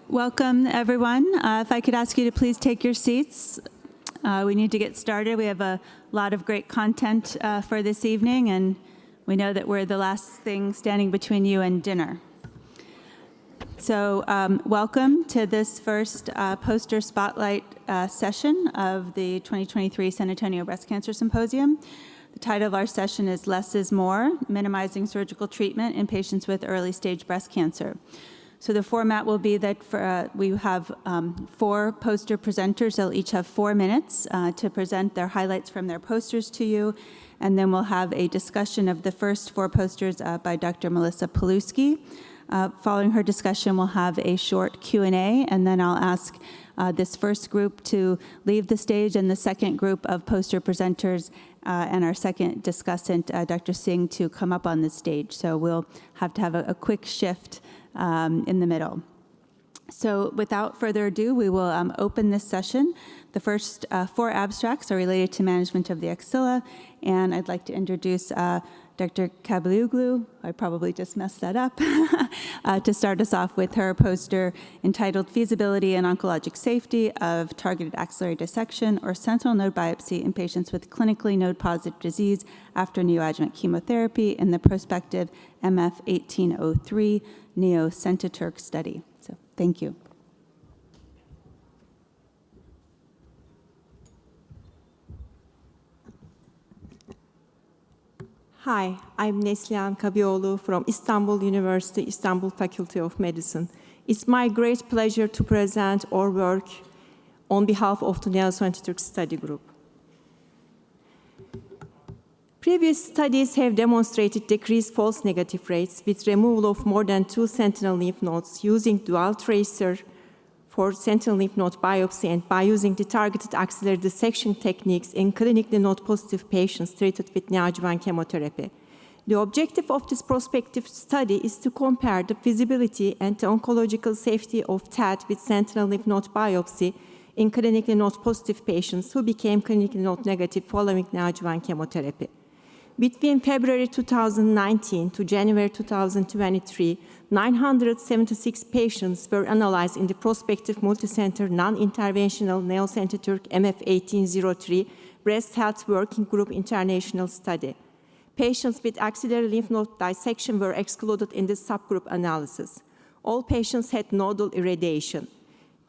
Welcome, everyone. If I could ask you to please take your seats. We need to get started. We have a lot of great content for this evening, and we know that we're the last thing standing between you and dinner. So welcome to this first poster spotlight session of the 2023 San Antonio Breast Cancer Symposium. The title of our session is Less is More, Minimizing Surgical Treatment in Patients with Early-Stage Breast Cancer. So the format will be that we have 4 poster presenters. They'll each have 4 minutes to present their highlights from their posters to you. And then we'll have a discussion of the first 4 posters by Dr. Melissa Pilewskie. Following her discussion, we'll have a short Q&A, and then I'll ask this first group to leave the stage and the second group of poster presenters and our second discussant, Dr. Singh, to come up on the stage. So we'll have to have a quick shift in the middle. So without further ado, we will open this session. The first 4 abstracts are related to management of the axilla, and I'd like to introduce Dr. Cabıoğlu, I probably just messed that up, to start us off with her poster entitled Feasibility and Oncologic Safety of Targeted Axillary Dissection or Sentinel Node Biopsy in Patients with Clinically Node-Positive Disease after Neoadjuvant Chemotherapy in the prospective MF-1803 NEOSENTITURK-study. So thank you. Hi, I'm Neslihan Cabıoğlu from Istanbul University, Istanbul Faculty of Medicine. It's my great pleasure to present our work on behalf of the NEOSENTITURK-study group. Previous studies have demonstrated decreased false negative rates with removal of more than 2 sentinel lymph nodes using dual tracer for sentinel lymph node biopsy and by using the targeted axillary dissection techniques in clinically node-positive patients treated with neoadjuvant chemotherapy. The objective of this prospective study is to compare the feasibility and the oncological safety of TAT with sentinel lymph node biopsy in clinically node-positive patients who became clinically node-negative following neoadjuvant chemotherapy. Between February 2019 to January 2023, 976 patients were analyzed in the prospective multicenter non-interventional NeoSentiTurk MF-1803 Breast Health Working Group International Study. Patients with axillary lymph node dissection were excluded in this subgroup analysis. All patients had nodal irradiation.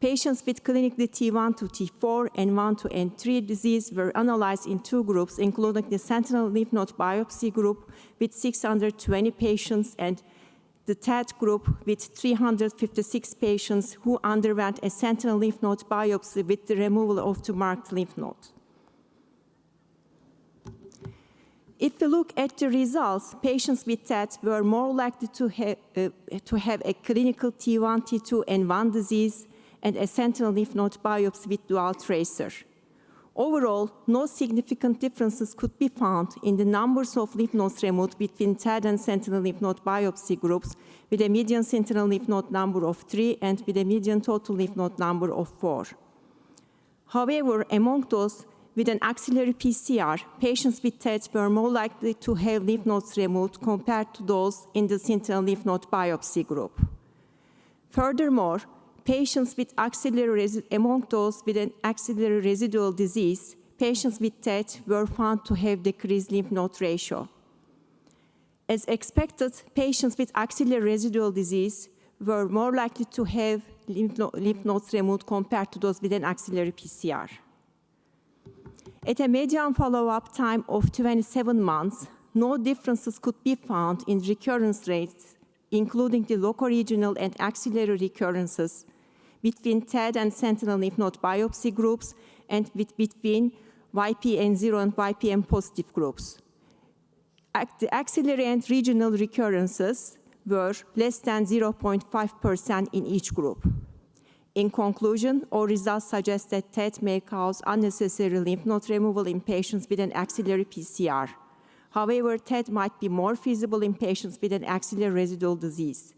Patients with clinically T1 to T4 and 1 to N3 disease were analyzed in 2 groups, including the sentinel lymph node biopsy group with 620 patients and the TAT group with 356 patients who underwent a sentinel lymph node biopsy with the removal of the marked lymph node. If we look at the results, patients with TAT were more likely to have a clinical T1, T2, and 1 disease and a sentinel lymph node biopsy with dual tracer. Overall, no significant differences could be found in the numbers of lymph nodes removed between TAT and sentinel lymph node biopsy groups with a median sentinel lymph node number of 3 and with a median total lymph node number of 4. However, among those with an axillary PCR, patients with TAT were more likely to have lymph nodes removed compared to those in the sentinel lymph node biopsy group. Furthermore, patients with among those with an axillary residual disease, patients with TAT were found to have decreased lymph node ratio. As expected, patients with axillary residual disease were more likely to have lymph nodes removed compared to those with an axillary PCR. At a median follow-up time of 27 months, no differences could be found in recurrence rates, including the locoregional and axillary recurrences, between TAT and sentinel lymph node biopsy groups and between YPN0 and YPN positive groups. The axillary and regional recurrences were less than 0.5% in each group. In conclusion, our results suggest that TAT may cause unnecessary lymph node removal in patients with an axillary PCR. However, TAT might be more feasible in patients with an axillary residual disease.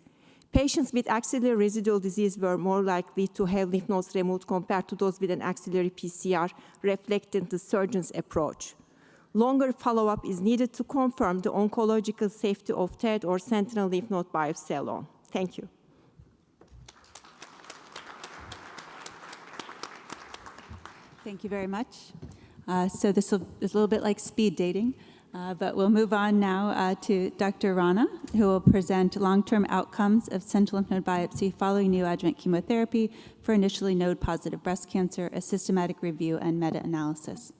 Patients with axillary residual disease were more likely to have lymph nodes removed compared to those with an axillary PCR, reflecting the surgeon's approach. Longer follow-up is needed to confirm the oncological safety of TAT or sentinel lymph node biopsy alone. Thank you. Thank you very much. So this is a little bit like speed dating, but we'll move on now to Dr. Rana, who will present long-term outcomes of sentinel lymph node biopsy following neoadjuvant chemotherapy for initially node-positive breast cancer, a systematic review and meta-analysis.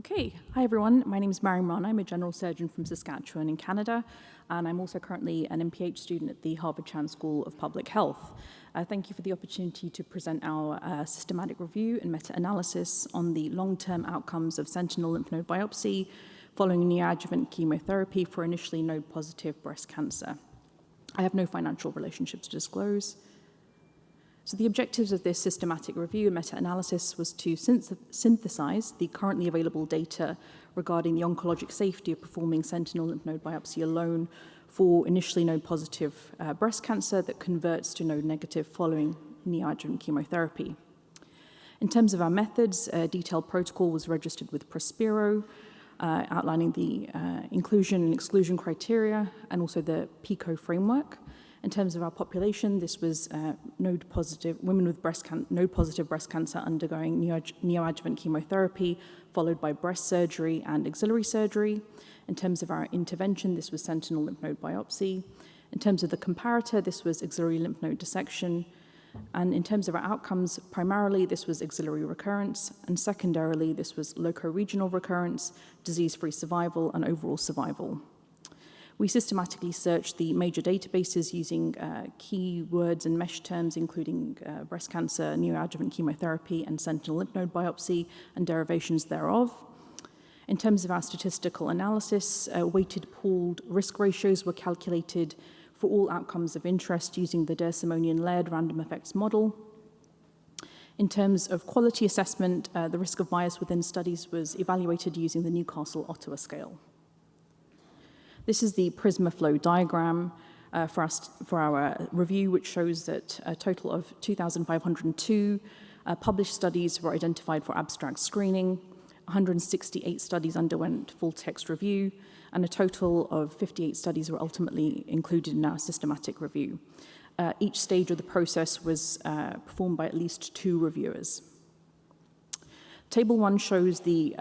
Okay, hi everyone. My name is Mariam Rana. I'm a general surgeon from Saskatchewan in Canada, and I'm also currently an MPH student at the Harvard Chan School of Public Health. Thank you for the opportunity to present our systematic review and meta-analysis on the long-term outcomes of sentinel lymph node biopsy following neoadjuvant chemotherapy for initially node-positive breast cancer. I have no financial relationship to disclose. So the objectives of this systematic review and meta-analysis was to synthesize the currently available data regarding the oncologic safety of performing sentinel lymph node biopsy alone for initially node-positive breast cancer that converts to node-negative following neoadjuvant chemotherapy. In terms of our methods, a detailed protocol was registered with Prospero, outlining the inclusion and exclusion criteria and also the PICO framework. In terms of our population, this was node-positive women with node-positive breast cancer undergoing neoadjuvant chemotherapy, followed by breast surgery and axillary surgery. In terms of our intervention, this was sentinel lymph node biopsy. In terms of the comparator, this was axillary lymph node dissection. And in terms of our outcomes, primarily this was axillary recurrence, and secondarily this was loco-regional recurrence, disease-free survival, and overall survival. We systematically searched the major databases using keywords and mesh terms, including breast cancer, neoadjuvant chemotherapy, and sentinel lymph node biopsy, and derivations thereof. In terms of our statistical analysis, weighted pooled risk ratios were calculated for all outcomes of interest using the Der-Simonian-Laird random effects model. In terms of quality assessment, the risk of bias within studies was evaluated using the Newcastle-Ottawa scale. This is the Prisma flow diagram for our review, which shows that a total of 2,502 published studies were identified for abstract screening, 168 studies underwent full text review, and a total of 58 studies were ultimately included in our systematic review. Each stage of the process was performed by at least 2 reviewers. Table 1 shows the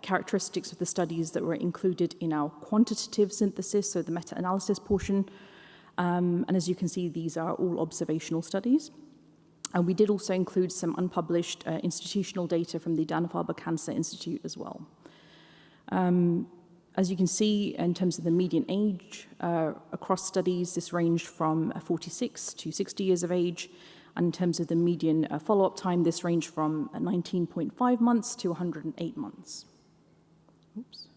characteristics of the studies that were included in our quantitative synthesis, so the meta-analysis portion. And as you can see, these are all observational studies. And we did also include some unpublished institutional data from the Dana-Farber Cancer Institute as well. As you can see, in terms of the median age across studies, this ranged from 46 to 60 years of age. And in terms of the median follow-up time, this ranged from 19.5 months to 108 months. Oops.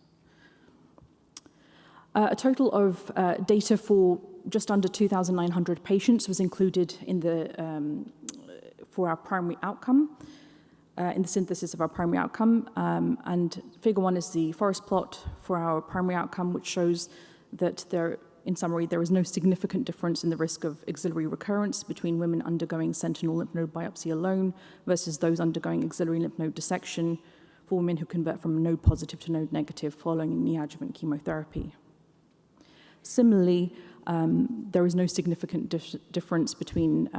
A total of data for just under 2,900 patients was included in the for our primary outcome, in the synthesis of our primary outcome. And figure 1 is the forest plot for our primary outcome, which shows that in summary, there is no significant difference in the risk of axillary recurrence between women undergoing sentinel lymph node biopsy alone versus those undergoing axillary lymph node dissection for women who convert from node positive to node negative following neoadjuvant chemotherapy. Similarly, there is no significant difference between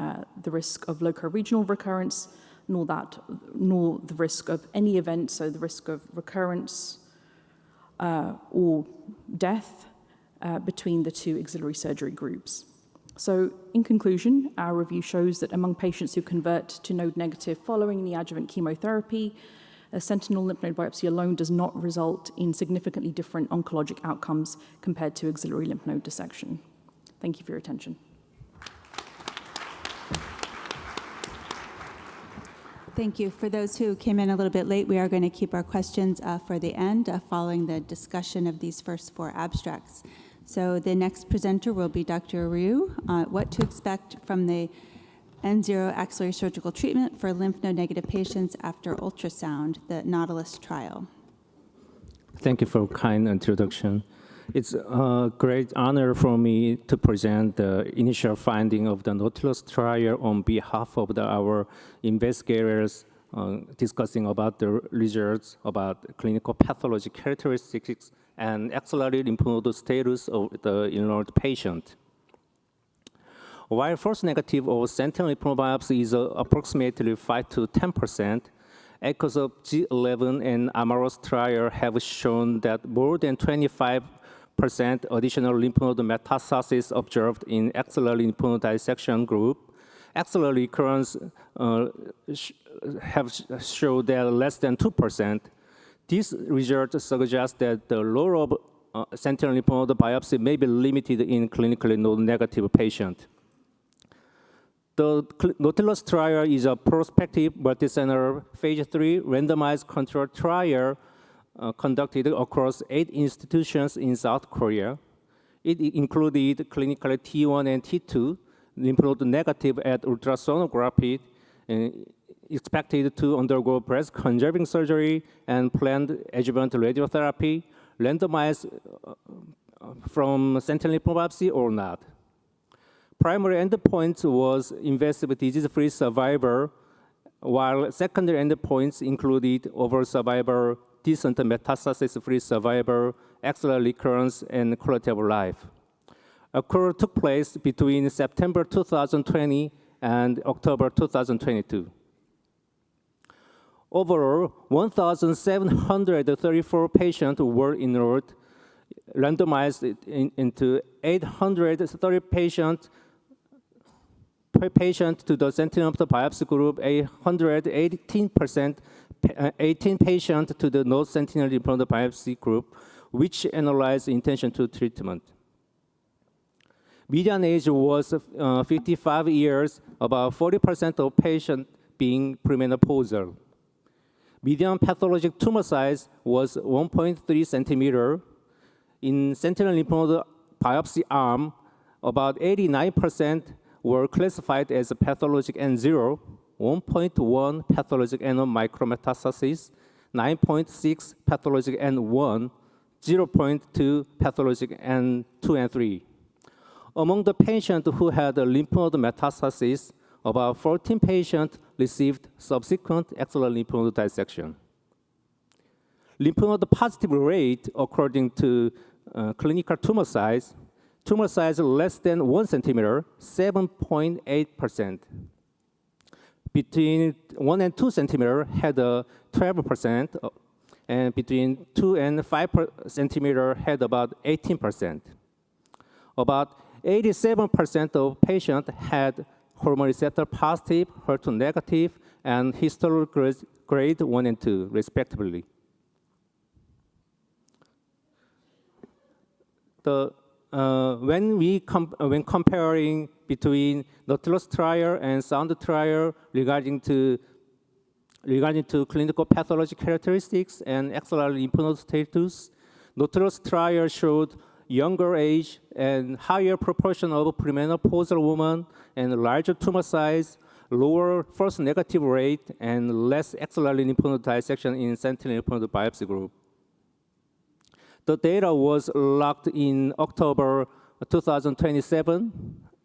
the risk of loco-regional recurrence nor the risk of any event, so the risk of recurrence or death between the 2 axillary surgery groups. So in conclusion, our review shows that among patients who convert to node negative following neoadjuvant chemotherapy, a sentinel lymph node biopsy alone does not result in significantly different oncologic outcomes compared to axillary lymph node dissection. Thank you for your attention. Thank you. For those who came in a little bit late, we are going to keep our questions for the end following the discussion of these first 4 abstracts. So the next presenter will be Dr. Ryu, what to expect from the N0 axillary surgical treatment for lymph node negative patients after ultrasound, the NAUTILUS trial. Thank you for a kind introduction. It's a great honor for me to present the initial finding of the NAUTILUS trial on behalf of our investigators, discussing about the results about clinical pathology characteristics and axillary lymph node status of the enrolled patient. While false negative of sentinel lymph node biopsy is approximately 5 to 10%, echoes of G11 and Amaros trial have shown that more than 25% additional lymph node metastasis observed in axillary lymph node dissection group. Axillary recurrence have showed that less than 2%. This result suggests that the role of sentinel lymph node biopsy may be limited in clinically node-negative patients. The NAUTILUS trial is a prospective multicenter phase 3 randomized controlled trial conducted across 8 institutions in South Korea. It included clinical T1 and T2, lymph node negative at ultrasonography, expected to undergo breast conserving surgery and planned adjuvant radiotherapy, randomized from sentinel lymph node biopsy or not. Primary endpoint was invasive disease-free survival, while secondary endpoints included overall survival, decent metastasis-free survival, axillary recurrence, and quality of life. Accrual took place between September 2020 and October 2022. Overall, 1,734 patients were enrolled, randomized into 830 patients per patient to the sentinel node biopsy group, 18 patients to the no sentinel lymph node biopsy group, which analyzed intention to treatment. Median age was 55 years, about 40% of patients being premenopausal. Median pathologic tumor size was 1.3 centimeter. In sentinel lymph node biopsy arm, about 89% were classified as pathologic N0, 1.1 pathologic N1 micrometastasis, 9.6 pathologic N1, 0.2 pathologic N2 and 3. Among the patients who had a lymph node metastasis, about 14 patients received subsequent axillary lymph node dissection. Lymph node positive rate according to clinical tumor size less than 1 centimeter, 7.8%. Between 1 and 2 centimeter had a 12%, and between 2 and 5 centimeter had about 18%. About 87% of patients had hormone receptor positive, HER2 negative, and histological grade 1 and 2, respectively. When comparing between NAUTILUS trial and SOUND trial regarding to clinical pathologic characteristics and axillary lymph node status, NAUTILUS trial showed younger age and higher proportion of premenopausal women and larger tumor size, lower false negative rate, and less axillary lymph node dissection in sentinel lymph node biopsy group. The data was locked in October 2027,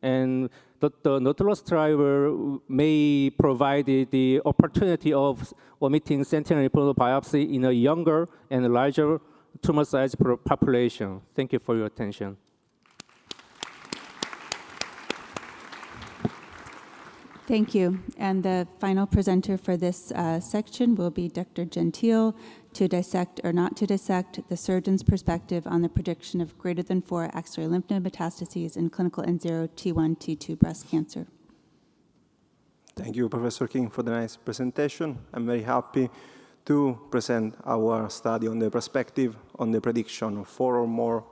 and the NAUTILUS trial may provide the opportunity of omitting sentinel lymph node biopsy in a younger and larger tumor size population. Thank you for your attention. Thank you. And the final presenter for this section will be Dr. Gentile, to dissect or not to dissect the surgeon's perspective on the prediction of greater than 4 axillary lymph node metastases in clinical N0 T1, T2 breast cancer. Thank you, Professor King, for the nice presentation. I'm very happy to present our study on the perspective on the prediction of 4 or more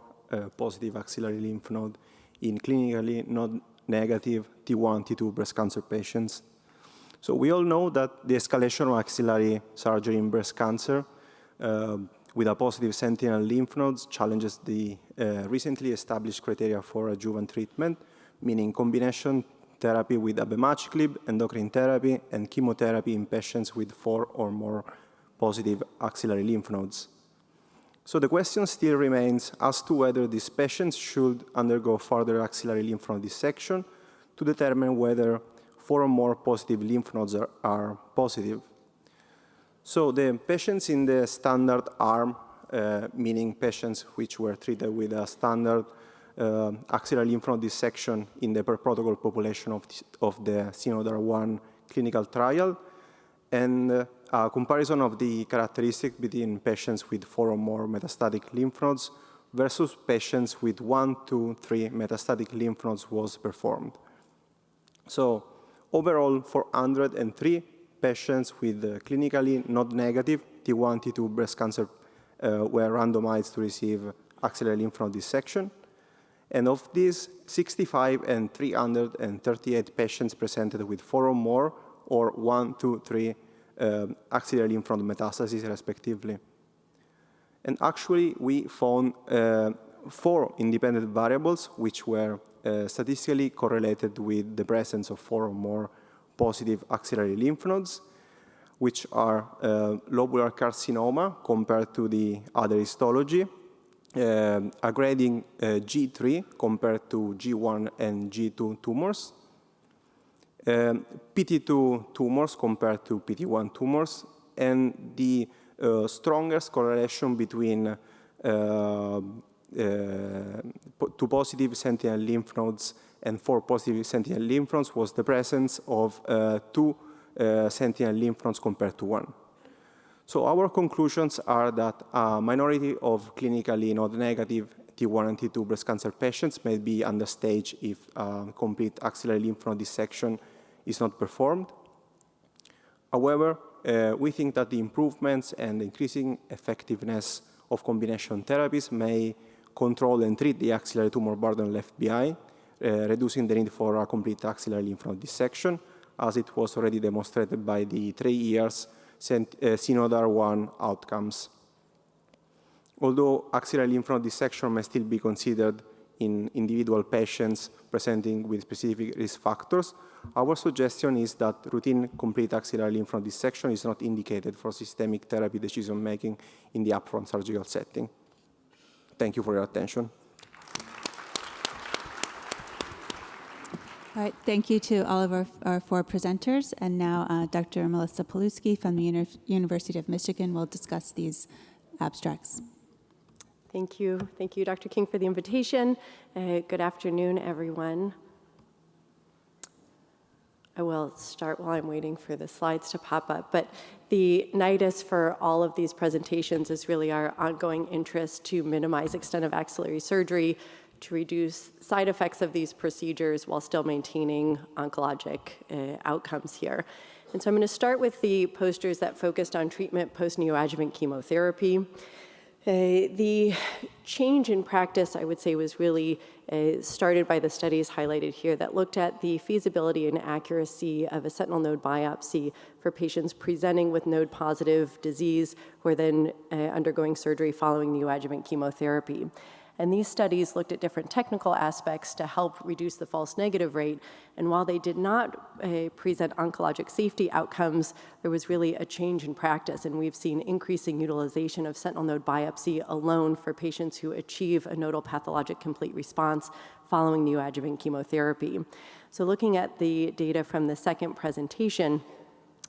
positive axillary lymph node in clinically node-negative T1, T2 breast cancer patients. So we all know that the escalation of axillary surgery in breast cancer with a positive sentinel lymph nodes challenges the recently established criteria for adjuvant treatment, meaning combination therapy with abemaciclib, endocrine therapy, and chemotherapy in patients with 4 or more positive axillary lymph nodes. So the question still remains as to whether these patients should undergo further axillary lymph node dissection to determine whether 4 or more positive lymph nodes are positive. So the patients in the standard arm meaning patients which were treated with a standard axillary lymph node dissection in the per-protocol population of the SYNODAR-1 clinical trial, and a comparison of the characteristics between patients with 4 or more metastatic lymph nodes versus patients with 1, 2, 3 metastatic lymph nodes was performed. So overall, 403 patients with clinically node-negative T1, T2 breast cancer were randomized to receive axillary lymph node dissection. And of these, 65 and 338 patients presented with 4 or more, or 1, 2, 3 axillary lymph node metastases, respectively. And actually, we found 4 independent variables which were statistically correlated with the presence of 4 or more positive axillary lymph nodes, which are lobular carcinoma compared to the other histology, a grading G3 compared to G1 and G2 tumors, PT2 tumors compared to PT1 tumors, and the strongest correlation between 2 positive sentinel lymph nodes and 4 positive sentinel lymph nodes was the presence of 2 sentinel lymph nodes compared to 1. So our conclusions are that a minority of clinically node-negative T1 and T2 breast cancer patients may be understaged if complete axillary lymph node dissection is not performed. However, we think that the improvements and increasing effectiveness of combination therapies may control and treat the axillary tumor burden left behind, reducing the need for a complete axillary lymph node dissection, as it was already demonstrated by the 3 years SYNODAR-1 outcomes. Although axillary lymph node dissection may still be considered in individual patients presenting with specific risk factors, our suggestion is that routine complete axillary lymph node dissection is not indicated for systemic therapy decision-making in the upfront surgical setting. Thank you for your attention. All right, thank you to all of our 4 presenters. And now Dr. Melissa Pilewskie from the University of Michigan will discuss these abstracts. Thank you. Thank you, Dr. King, for the invitation. Good afternoon, everyone. I will start while I'm waiting for the slides to pop up. But the nidus for all of these presentations is really our ongoing interest to minimize extent of axillary surgery, to reduce side effects of these procedures while still maintaining oncologic outcomes here. And so I'm going to start with the posters that focused on treatment post-neoadjuvant chemotherapy. The change in practice, I would say, was really started by the studies highlighted here that looked at the feasibility and accuracy of a sentinel node biopsy for patients presenting with node-positive disease who are then undergoing surgery following neoadjuvant chemotherapy. And these studies looked at different technical aspects to help reduce the false negative rate. And while they did not present oncologic safety outcomes, there was really a change in practice. And we've seen increasing utilization of sentinel node biopsy alone for patients who achieve a nodal pathologic complete response following neoadjuvant chemotherapy. So looking at the data from the second presentation,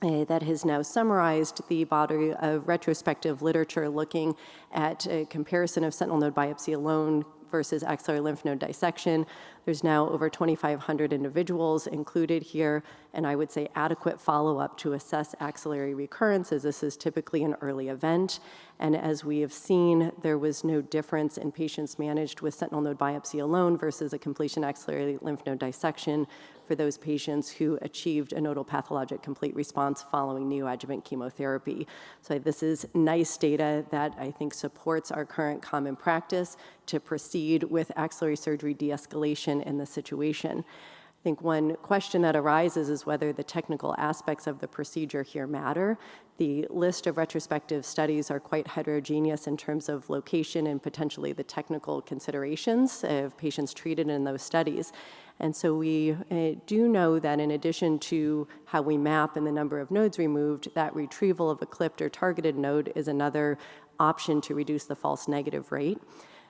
that has now summarized the body of retrospective literature looking at a comparison of sentinel node biopsy alone versus axillary lymph node dissection. There's now over 2,500 individuals included here, and I would say adequate follow-up to assess axillary recurrence, as this is typically an early event. And as we have seen, there was no difference in patients managed with sentinel node biopsy alone versus a completion axillary lymph node dissection for those patients who achieved a nodal pathologic complete response following neoadjuvant chemotherapy. So this is nice data that I think supports our current common practice to proceed with axillary surgery de-escalation in this situation. I think one question that arises is whether the technical aspects of the procedure here matter. The list of retrospective studies are quite heterogeneous in terms of location and potentially the technical considerations of patients treated in those studies. And so we do know that in addition to how we map and the number of nodes removed, that retrieval of a clipped or targeted node is another option to reduce the false negative rate.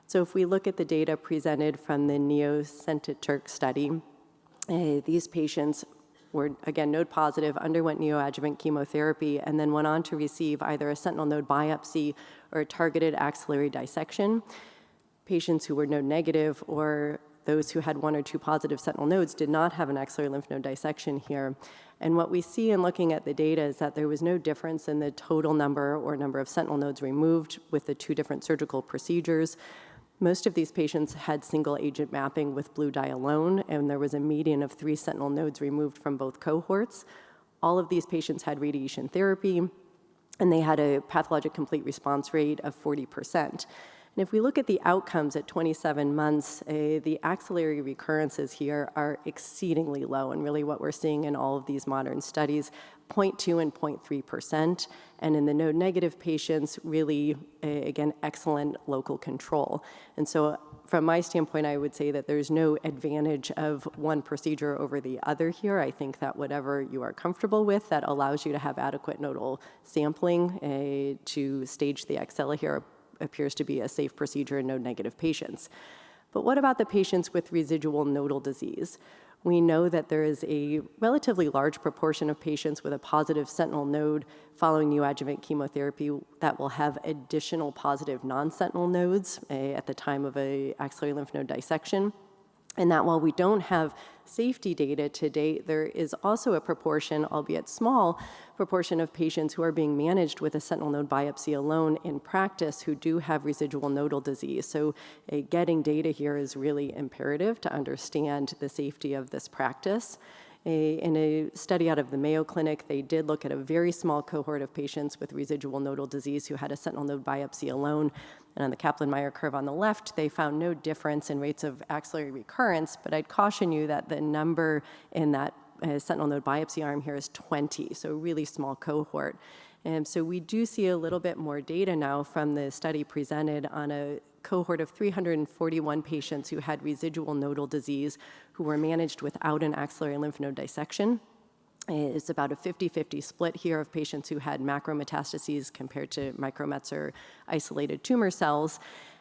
So if we look at the data presented from the NEOSENTITURK-study, these patients were, again, node positive, underwent neoadjuvant chemotherapy, and then went on to receive either a sentinel node biopsy or a targeted axillary dissection. Patients who were node negative or those who had 1 or 2 positive sentinel nodes did not have an axillary lymph node dissection here. And what we see in looking at the data is that there was no difference in the total number or number of sentinel nodes removed with the 2 different surgical procedures. Most of these patients had single agent mapping with blue dye alone, and there was a median of 3 sentinel nodes removed from both cohorts. All of these patients had radiation therapy, and they had a pathologic complete response rate of 40%. And if we look at the outcomes at 27 months, the axillary recurrences here are exceedingly low, and really what we're seeing in all of these modern studies, 0.2 and 0.3%. And in the node-negative patients, really, again, excellent local control. And so from my standpoint, I would say that there's no advantage of one procedure over the other here. I think that whatever you are comfortable with, that allows you to have adequate nodal sampling to stage the axilla here appears to be a safe procedure in node-negative patients. But what about the patients with residual nodal disease? We know that there is a relatively large proportion of patients with a positive sentinel node following neoadjuvant chemotherapy that will have additional positive non-sentinel nodes at the time of an axillary lymph node dissection. And that while we don't have safety data to date, there is also a proportion, albeit small, proportion of patients who are being managed with a sentinel node biopsy alone in practice who do have residual nodal disease. So getting data here is really imperative to understand the safety of this practice. In a study out of the Mayo Clinic, they did look at a very small cohort of patients with residual nodal disease who had a sentinel node biopsy alone. And on the Kaplan-Meier curve on the left, they found no difference in rates of axillary recurrence, but I'd caution you that the number in that sentinel node biopsy arm here is 20, so a really small cohort. And so we do see a little bit more data now from the study presented on a cohort of 341 patients who had residual nodal disease who were managed without an axillary lymph node dissection. It's about a 50-50 split here of patients who had macrometastases compared to micromets or isolated tumor cells.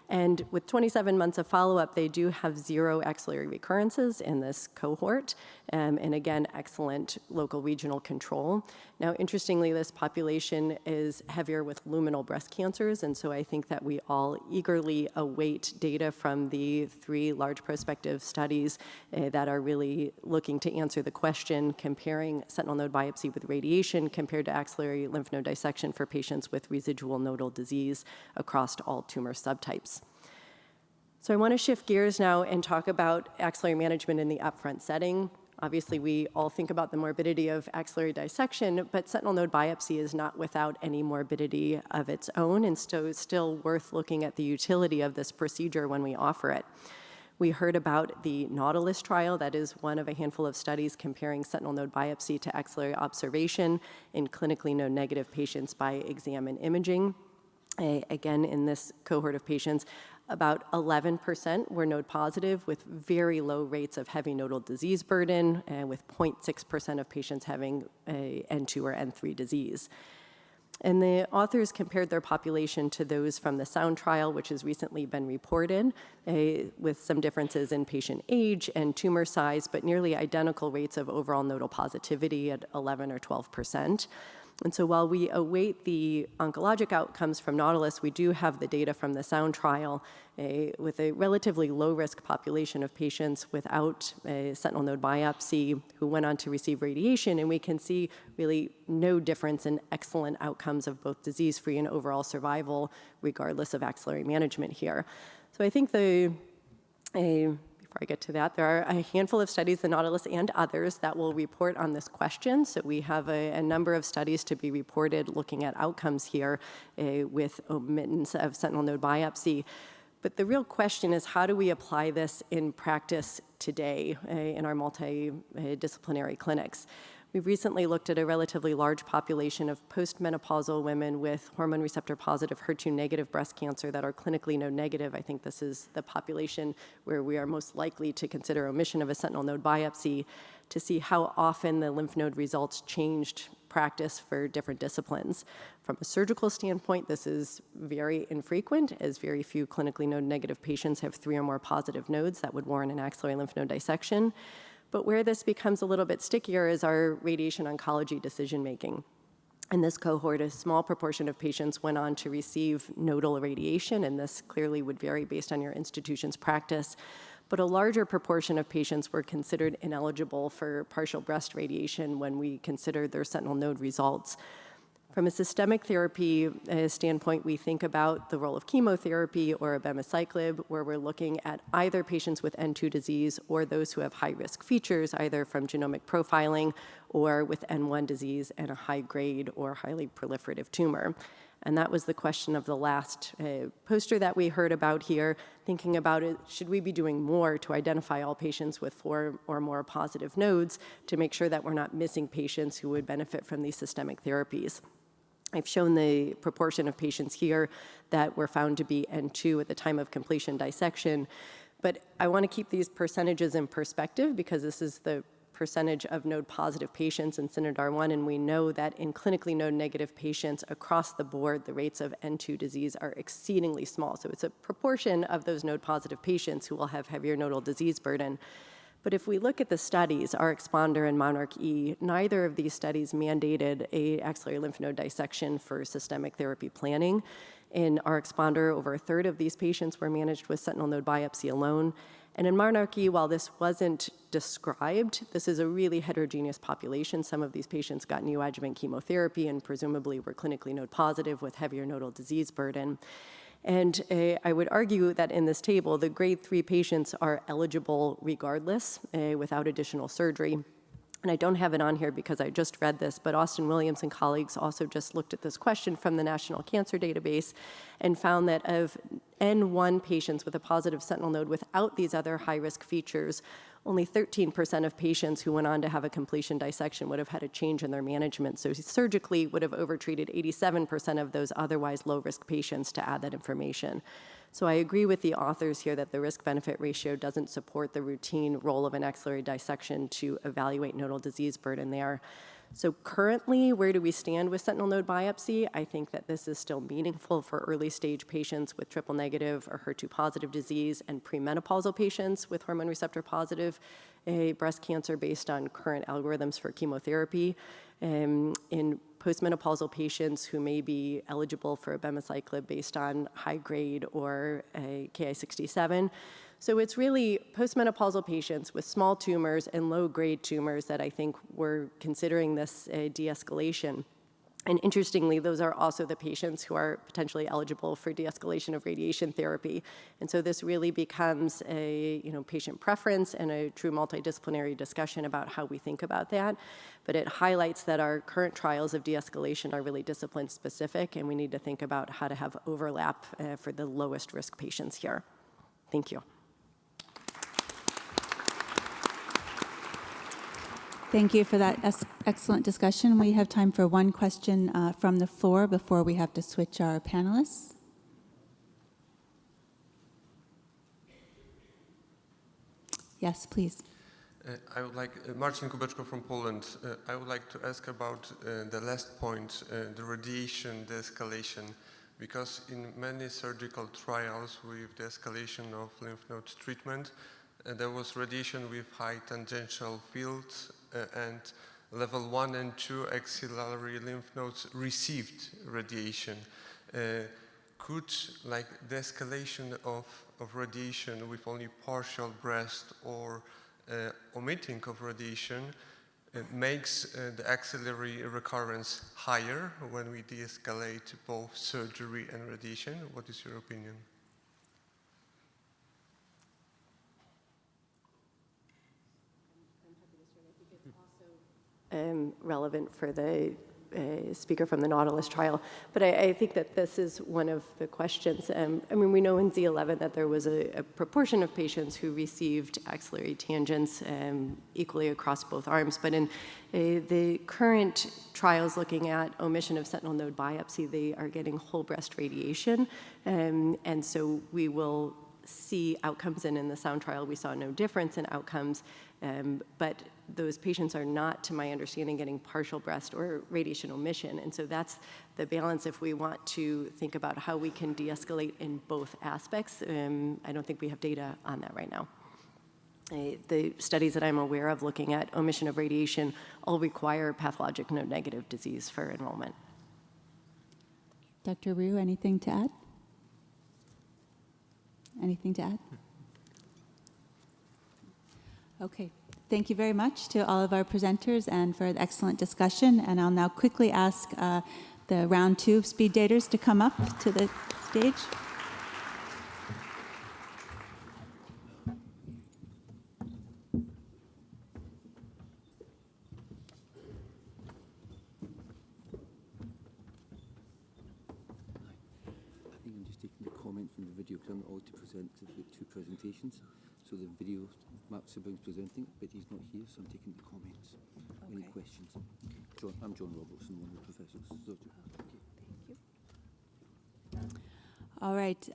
And with 27 months of follow-up, they do have 0 axillary recurrences in this cohort, and again, excellent local regional control. Now, interestingly, this population is heavier with luminal breast cancers, and so I think that we all eagerly await data from the 3 large prospective studies that are really looking to answer the question, comparing sentinel node biopsy with radiation compared to axillary lymph node dissection for patients with residual nodal disease across all tumor subtypes. So I want to shift gears now and talk about axillary management in the upfront setting. Obviously, we all think about the morbidity of axillary dissection, but sentinel node biopsy is not without any morbidity of its own, and so it's still worth looking at the utility of this procedure when we offer it. We heard about the NAUTILUS trial. That is one of a handful of studies comparing sentinel node biopsy to axillary observation in clinically node-negative patients by exam and imaging. Again, in this cohort of patients, about 11% were node positive with very low rates of heavy nodal disease burden, and with 0.6% of patients having a N2 or N3 disease. And the authors compared their population to those from the SOUND trial, which has recently been reported, with some differences in patient age and tumor size, but nearly identical rates of overall nodal positivity at 11 or 12%. And so while we await the oncologic outcomes from NAUTILUS, we do have the data from the SOUND trial with a relatively low-risk population of patients without a sentinel node biopsy who went on to receive radiation, and we can see really no difference in excellent outcomes of both disease-free and overall survival, regardless of axillary management here. So I think before I get to that, there are a handful of studies, the NAUTILUS and others, that will report on this question. So we have a number of studies to be reported looking at outcomes here with omittance of sentinel node biopsy. But the real question is, how do we apply this in practice today in our multidisciplinary clinics? We've recently looked at a relatively large population of postmenopausal women with hormone receptor positive, HER2 negative breast cancer that are clinically node negative. I think this is the population where we are most likely to consider omission of a sentinel node biopsy to see how often the lymph node results changed practice for different disciplines. From a surgical standpoint, this is very infrequent, as very few clinically node negative patients have 3 or more positive nodes that would warrant an axillary lymph node dissection. But where this becomes a little bit stickier is our radiation oncology decision-making. In this cohort, a small proportion of patients went on to receive nodal irradiation, and this clearly would vary based on your institution's practice. But a larger proportion of patients were considered ineligible for partial breast radiation when we considered their sentinel node results. From a systemic therapy standpoint, we think about the role of chemotherapy or abemaciclib, where we're looking at either patients with N2 disease or those who have high-risk features, either from genomic profiling or with N1 disease and a high-grade or highly proliferative tumor. And that was the question of the last poster that we heard about here, thinking about it, should we be doing more to identify all patients with 4 or more positive nodes to make sure that we're not missing patients who would benefit from these systemic therapies? I've shown the proportion of patients here that were found to be N2 at the time of completion dissection, but I want to keep these percentages in perspective because this is the percentage of node-positive patients in SYNODAR-1, and we know that in clinically node-negative patients across the board, the rates of N2 disease are exceedingly small. So it's a proportion of those node-positive patients who will have heavier nodal disease burden. But if we look at the studies, our exponder and monarch-E, neither of these studies mandated a axillary lymph node dissection for systemic therapy planning. In our exponder, over a third of these patients were managed with sentinel node biopsy alone. And in monarch-E, while this wasn't described, this is a really heterogeneous population. Some of these patients got neoadjuvant chemotherapy and presumably were clinically node positive with heavier nodal disease burden. And I would argue that in this table, the grade 3 patients are eligible regardless, without additional surgery. And I don't have it on here because I just read this, but Austin Williams and colleagues also just looked at this question from the National Cancer Database and found that of N1 patients with a positive sentinel node without these other high-risk features, only 13% of patients who went on to have a completion dissection would have had a change in their management. So surgically would have overtreated 87% of those otherwise low-risk patients to add that information. So I agree with the authors here that the risk-benefit ratio doesn't support the routine role of an axillary dissection to evaluate nodal disease burden there. So currently, where do we stand with sentinel node biopsy? I think that this is still meaningful for early-stage patients with triple-negative or HER2-positive disease and premenopausal patients with hormone receptor-positive breast cancer based on current algorithms for chemotherapy. In postmenopausal patients who may be eligible for abemaciclib based on high-grade or Ki-67. So it's really postmenopausal patients with small tumors and low-grade tumors that I think we're considering this de-escalation. And interestingly, those are also the patients who are potentially eligible for de-escalation of radiation therapy. And so this really becomes a patient preference and a true multidisciplinary discussion about how we think about that. But it highlights that our current trials of de-escalation are really discipline specific, and we need to think about how to have overlap for the lowest risk patients here. Thank you. Thank you for that excellent discussion. We have time for one question from the floor before we have to switch our panelists. Yes, please. I would like, Marcin Kubeczko from Poland, I would like to ask about the last point, the radiation de-escalation, because in many surgical trials with the escalation of lymph node treatment, there was radiation with high tangential fields, and level 1 and 2 axillary lymph nodes received radiation. Could the escalation of radiation with only partial breast or omitting of radiation makes the axillary recurrence higher when we de-escalate both surgery and radiation? What is your opinion? Relevant for the speaker from the NAUTILUS trial. But I think that this is one of the questions. We know in Z11 that there was a proportion of patients who received axillary tangents equally across both arms. But in the current trials looking at omission of sentinel node biopsy, they are getting whole breast radiation. And so we will see outcomes, and in the sound trial we saw no difference in outcomes, but those patients are not, to my understanding, getting partial breast or radiation omission, and so that's the balance if we want to think about how we can de-escalate in both aspects. I don't think we have data on that right now. The studies that I'm aware of looking at omission of radiation all require pathologic node-negative disease for enrollment. Dr. Ryu, anything to add? Anything to add? Okay. Thank you very much to all of our presenters and for the excellent discussion. And I'll now quickly ask the round 2 speed daters to come up to the stage. From the video, because I'm all to present the 2 presentations. So the video, Mark Sibbing's presenting, but he's not here, so I'm taking the comments. Okay. Any questions? Okay. I'm John Robertson, one of the professors. So, thank you. All right,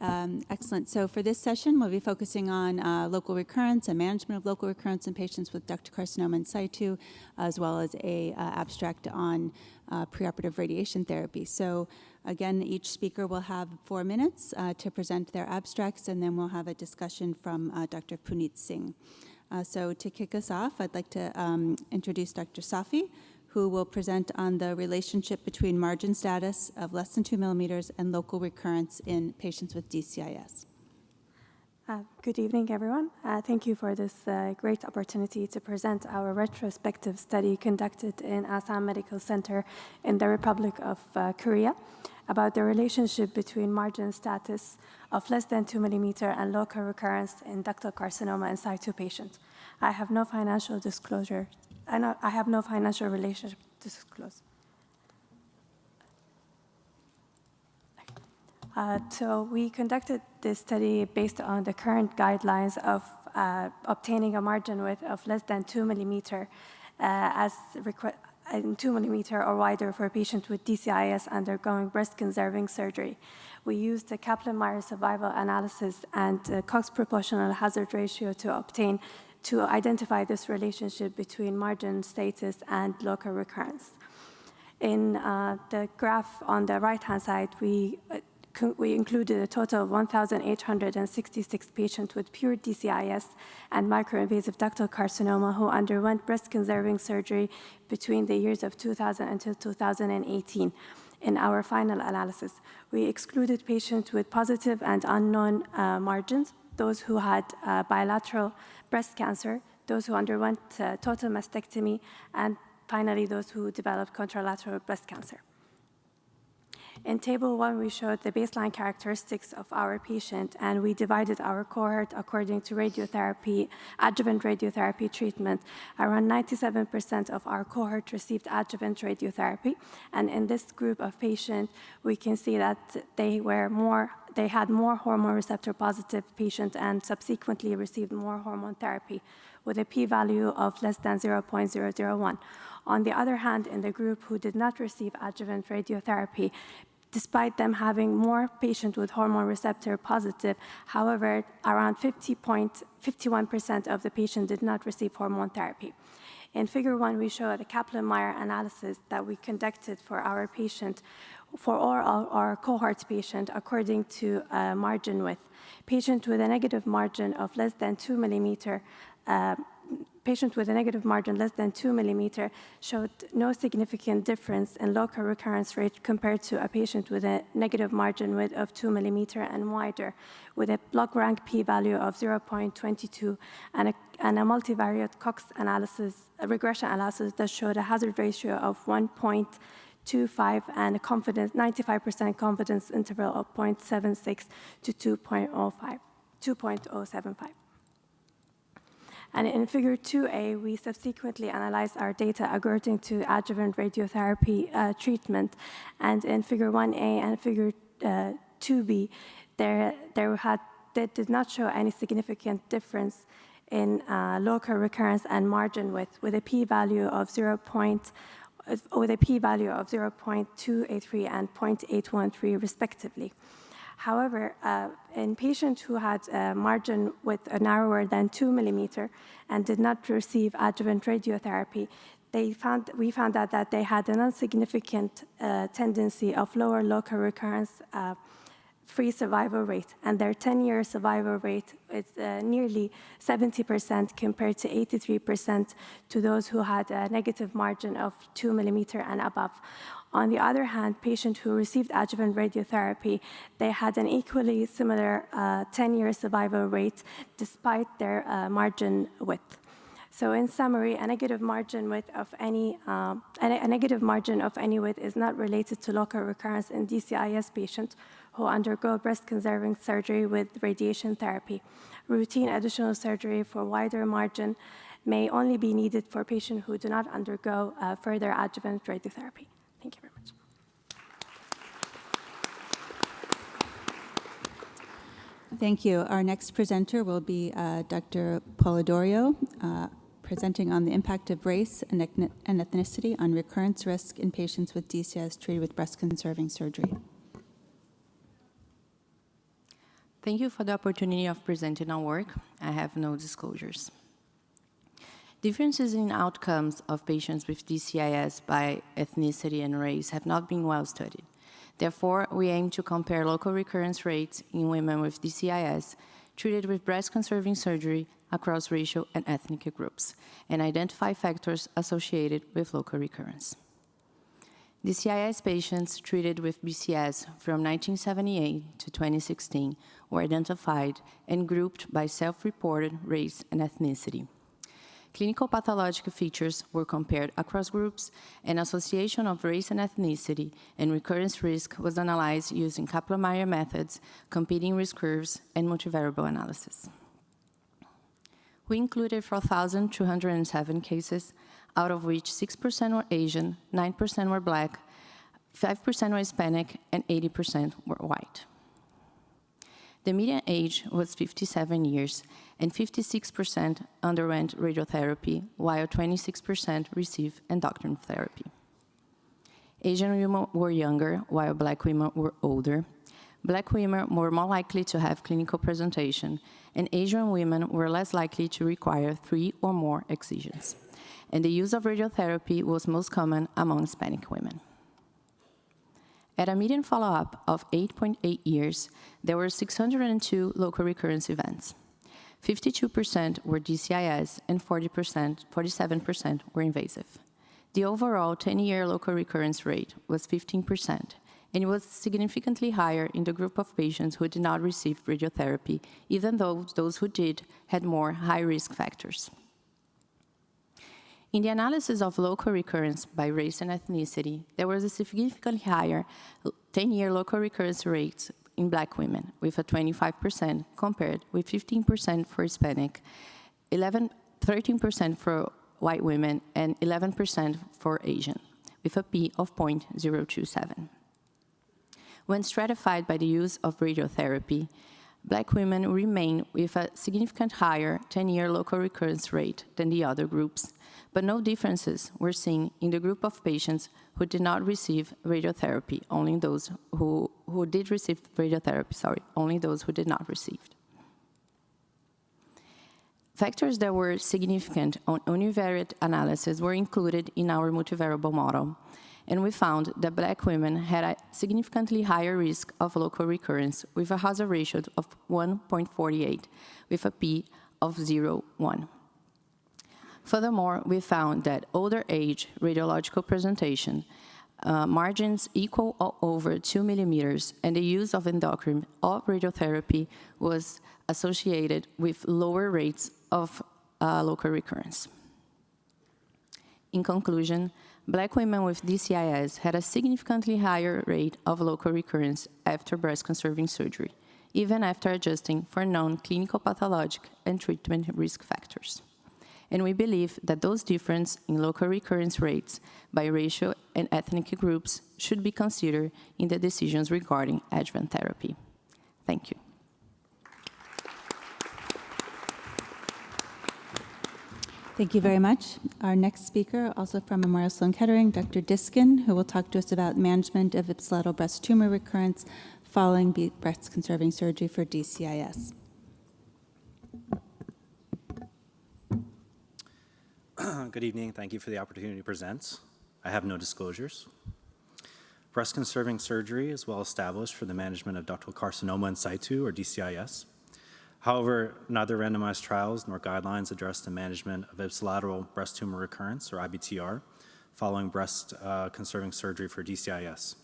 excellent. So for this session, we'll be focusing on local recurrence and management of local recurrence in patients with ductal carcinoma in situ, as well as a abstract on preoperative radiation therapy. So again, each speaker will have 4 minutes to present their abstracts, and then we'll have a discussion from Dr. Puneet Singh. So to kick us off, I'd like to introduce Dr. Safi, who will present on the relationship between margin status of less than 2 millimeters and local recurrence in patients with DCIS. Good evening, everyone. Thank you for this great opportunity to present our retrospective study conducted in Asan Medical Center in the Republic of Korea about the relationship between margin status of less than 2 millimeter and local recurrence in ductal carcinoma in situ patients. I have no financial disclosure. I have no financial relationship to disclose. So we conducted this study based on the current guidelines of obtaining a margin width of less than 2 millimeter as 2 millimeter or wider for patients with DCIS undergoing breast-conserving surgery. We used the Kaplan-Meier survival analysis and Cox proportional hazard ratio to identify this relationship between margin status and local recurrence. In the graph on the right-hand side, we included a total of 1,866 patients with pure DCIS and microinvasive ductal carcinoma who underwent breast-conserving surgery between the years of 2000 until 2018. In our final analysis, we excluded patients with positive and unknown margins, those who had bilateral breast cancer, those who underwent total mastectomy, and finally those who developed contralateral breast cancer. In Table 1, we showed the baseline characteristics of our patient, and we divided our cohort according to radiotherapy, adjuvant radiotherapy treatment. Around 97% of our cohort received adjuvant radiotherapy, and in this group of patients, we can see that they had more hormone receptor positive patients and subsequently received more hormone therapy with a p-value of less than 0.001. On the other hand, in the group who did not receive adjuvant radiotherapy, despite them having more patients with hormone receptor positive, however, around 51% of the patients did not receive hormone therapy. In Figure 1, we show a Kaplan-Meier analysis that we conducted for our patient, for all our cohort patients according to margin width. Patients with a negative margin of less than 2 millimeter patients with a negative margin less than 2 millimeter showed no significant difference in local recurrence rate compared to a patient with a negative margin width of 2 millimeter and wider, with a log rank p-value of 0.22 and a multivariate Cox analysis, a regression analysis that showed a hazard ratio of 1.25 and a 95% confidence interval of 0.76 to 2.075. And in Figure 2A, we subsequently analyzed our data according to adjuvant radiotherapy treatment. And in Figure 1A and Figure 2B, they did not show any significant difference in local recurrence and margin width, with a p-value of 0.283 and 0.813 respectively. However, in patients who had a margin with a narrower than 2 millimeter and did not receive adjuvant radiotherapy, we found out that they had a non-significant tendency of lower local recurrence free survival rate, and their 10-year survival rate is nearly 70% compared to 83% to those who had a negative margin of 2 millimeter and above. On the other hand, patients who received adjuvant radiotherapy, they had an equally similar 10-year survival rate despite their margin width. So in summary, a negative margin of any width is not related to local recurrence in DCIS patients who undergo breast-conserving surgery with radiation therapy. Routine additional surgery for wider margin may only be needed for patients who do not undergo further adjuvant radiotherapy. Thank you very much. Thank you. Our next presenter will be Dr. Polidoro, presenting on the impact of race and ethnicity on recurrence risk in patients with DCIS treated with breast-conserving surgery. Thank you for the opportunity of presenting our work. I have no disclosures. Differences in outcomes of patients with DCIS by ethnicity and race have not been well studied. Therefore, we aim to compare local recurrence rates in women with DCIS treated with breast-conserving surgery across racial and ethnic groups and identify factors associated with local recurrence. DCIS patients treated with BCS from 1978 to 2016 were identified and grouped by self-reported race and ethnicity. Clinical pathologic features were compared across groups, and association of race and ethnicity and recurrence risk was analyzed using Kaplan-Meier methods, competing risk curves, and multivariable analysis. We included 4,207 cases, out of which 6% were Asian, 9% were Black, 5% were Hispanic, and 80% were white. The median age was 57 years, and 56% underwent radiotherapy, while 26% received endocrine therapy. Asian women were younger, while Black women were older. Black women were more likely to have clinical presentation, and Asian women were less likely to require 3 or more excisions. And the use of radiotherapy was most common among Hispanic women. At a median follow-up of 8.8 years, there were 602 local recurrence events. 52% were DCIS and 47% were invasive. The overall 10-year local recurrence rate was 15%, and it was significantly higher in the group of patients who did not receive radiotherapy, even though those who did had more high-risk factors. In the analysis of local recurrence by race and ethnicity, there was a significantly higher 10-year local recurrence rate in Black women, with a 25% compared with 15% for Hispanic, 13% for white women, and 11% for Asian, with a P of 0.027. When stratified by the use of radiotherapy, Black women remain with a significant higher 10-year local recurrence rate than the other groups, but no differences were seen in the group of patients who did not receive radiotherapy, only those who did receive radiotherapy, only those who did not receive. Factors that were significant on univariate analysis were included in our multivariable model, and we found that Black women had a significantly higher risk of local recurrence with a hazard ratio of 1.48, with a P of 0.1. Furthermore, we found that older age radiological presentation, margins equal or over 2 millimeters, and the use of endocrine or radiotherapy was associated with lower rates of local recurrence. In conclusion, Black women with DCIS had a significantly higher rate of local recurrence after breast-conserving surgery, even after adjusting for known clinical pathologic and treatment risk factors. And we believe that those differences in local recurrence rates by racial and ethnic groups should be considered in the decisions regarding adjuvant therapy. Thank you. Thank you very much. Our next speaker, also from Memorial Sloan Kettering, Dr. Diskin, who will talk to us about management of ipsilateral breast tumor recurrence following breast-conserving surgery for DCIS. Good evening. Thank you for the opportunity to present. I have no disclosures. Breast-conserving surgery is well established for the management of ductal carcinoma in situ, or DCIS. However, neither randomized trials nor guidelines address the management of ipsilateral breast tumor recurrence, or IBTR, following breast-conserving surgery for DCIS.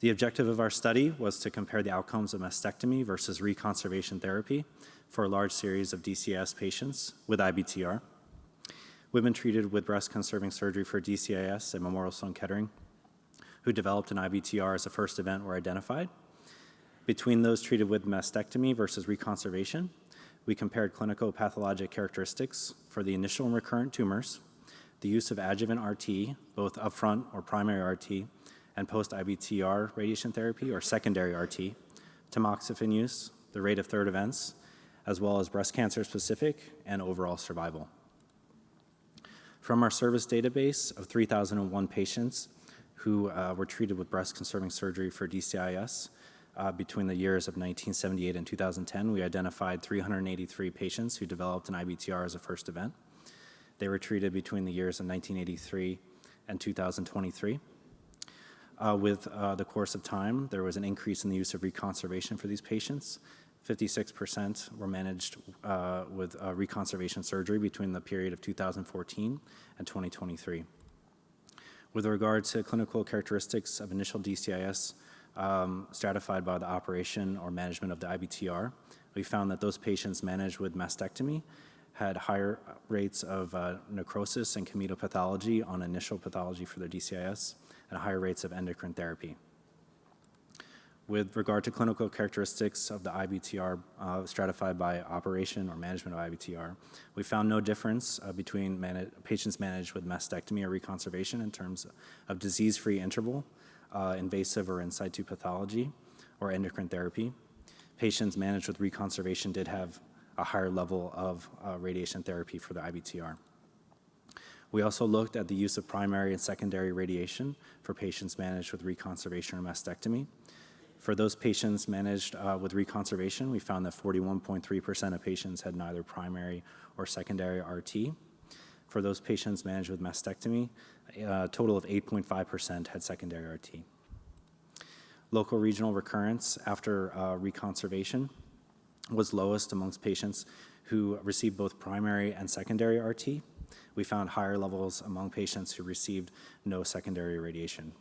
The objective of our study was to compare the outcomes of mastectomy versus reconservation therapy for a large series of DCIS patients with IBTR. Women treated with breast-conserving surgery for DCIS at Memorial Sloan Kettering who developed an IBTR as a first event were identified. Between those treated with mastectomy versus reconservation, we compared clinicopathologic characteristics for the initial and recurrent tumors, the use of adjuvant RT, both upfront or primary RT, and post-IBTR radiation therapy or secondary RT, tamoxifen use, the rate of third events, as well as breast cancer specific and overall survival. From our service database of 3,001 patients who were treated with breast-conserving surgery for DCIS between the years of 1978 and 2010, we identified 383 patients who developed an IBTR as a first event. They were treated between the years of 1983 and 2023. With the course of time, there was an increase in the use of reconservation for these patients. 56% were managed with reconservation surgery between the period of 2014 and 2023. With regard to clinical characteristics of initial DCIS stratified by the operation or management of the IBTR, we found that those patients managed with mastectomy had higher rates of necrosis and chematopathology on initial pathology for their DCIS and higher rates of endocrine therapy. With regard to clinical characteristics of the IBTR stratified by operation or management of IBTR, we found no difference between patients managed with mastectomy or reconservation in terms of disease-free interval, invasive or in situ pathology, or endocrine therapy. Patients managed with reconservation did have a higher level of radiation therapy for the IBTR. We also looked at the use of primary and secondary radiation for patients managed with reconservation or mastectomy. For those patients managed with reconservation, we found that 41.3% of patients had neither primary or secondary RT. For those patients managed with mastectomy, a total of 8.5% had secondary RT. Local regional recurrence after reconservation was lowest amongst patients who received both primary and secondary RT. We found higher levels among patients who received no secondary radiation.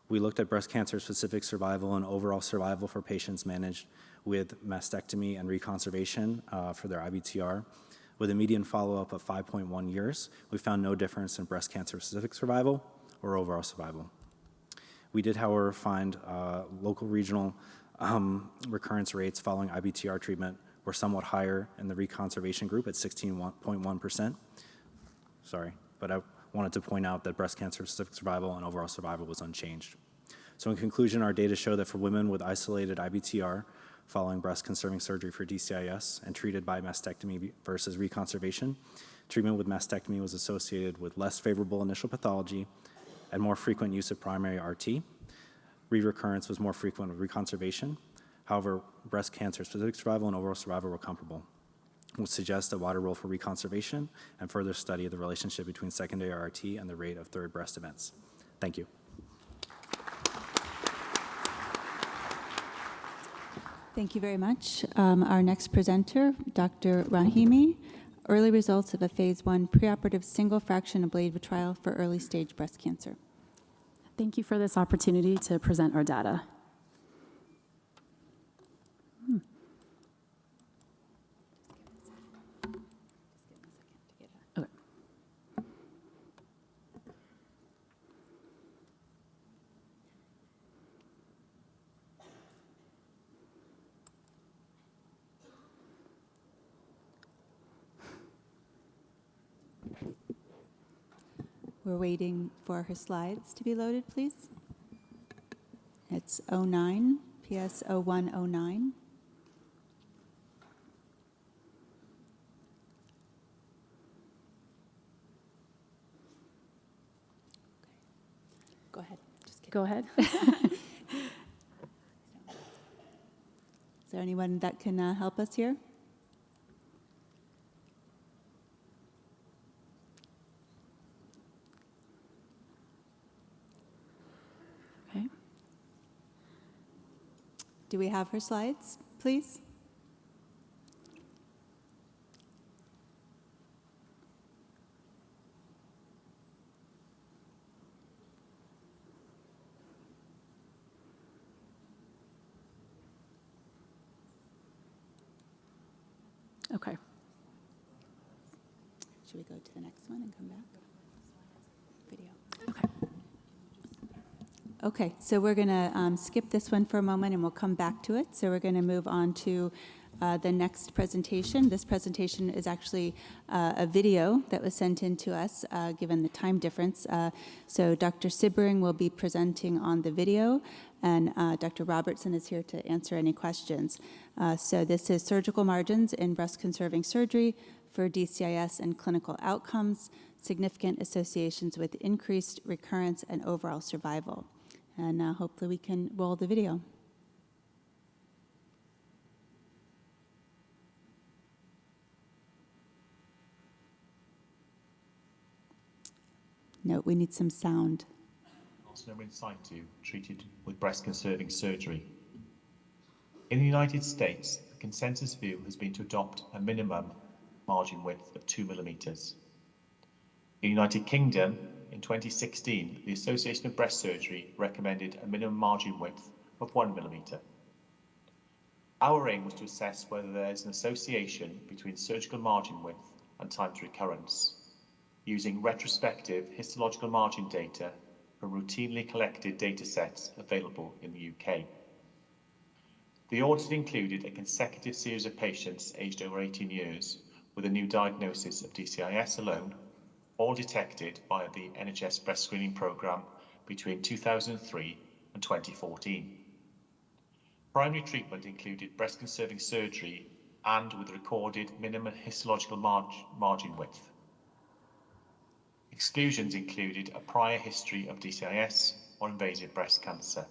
We looked at breast cancer-specific survival and overall survival for patients managed with mastectomy and reconservation for their IBTR. With a median follow-up of 5.1 years, we found no difference in breast cancer-specific survival or overall survival. We did, however, find local regional recurrence rates following IBTR treatment were somewhat higher in the reconservation group at 16.1%. Sorry, but I wanted to point out that breast cancer-specific survival and overall survival was unchanged. So in conclusion, our data show that for women with isolated IBTR following breast-conserving surgery for DCIS and treated by mastectomy versus reconservation, treatment with mastectomy was associated with less favorable initial pathology and more frequent use of primary RT. Re-recurrence was more frequent with reconservation. However, breast cancer-specific survival and overall survival were comparable, which suggests a wider role for reconservation and further study of the relationship between secondary RT and the rate of third breast events. Thank you. Thank you very much. Our next presenter, Dr. Rahimi, early results of a phase 1 preoperative single fraction ablative trial for early stage breast cancer. Thank you for this opportunity to present our data. Okay. We're waiting for her slides to be loaded, please. It's 09, PS 0109. Go ahead. Just go ahead. Is there anyone that can help us here? Do we have her slides, please? Okay. Should we go to the next one and come back? Video. Okay. Okay, so we're going to skip this one for a moment and we'll come back to it. So we're going to move on to the next presentation. This presentation is actually a video that was sent in to us given the time difference. So Dr. Sibbering will be presenting on the video, and Dr. Robertson is here to answer any questions. So this is surgical margins in breast-conserving surgery for DCIS and clinical outcomes, significant associations with increased recurrence and overall survival. And hopefully we can roll the video. No, we need some sound. Carcinoma in situ treated with breast-conserving surgery. In the United States, the consensus view has been to adopt a minimum margin width of 2 millimeters. In the United Kingdom, in 2016, the Association of Breast Surgery recommended a minimum margin width of 1 millimeter. Our aim was to assess whether there is an association between surgical margin width and time to recurrence, using retrospective histological margin data from routinely collected data sets available in the UK. The audit included a consecutive series of patients aged over 18 years with a new diagnosis of DCIS alone, all detected via the NHS breast screening programme between 2003 and 2014. Primary treatment included breast-conserving surgery and with recorded minimum histological margin width. Exclusions included a prior history of DCIS or invasive breast cancer.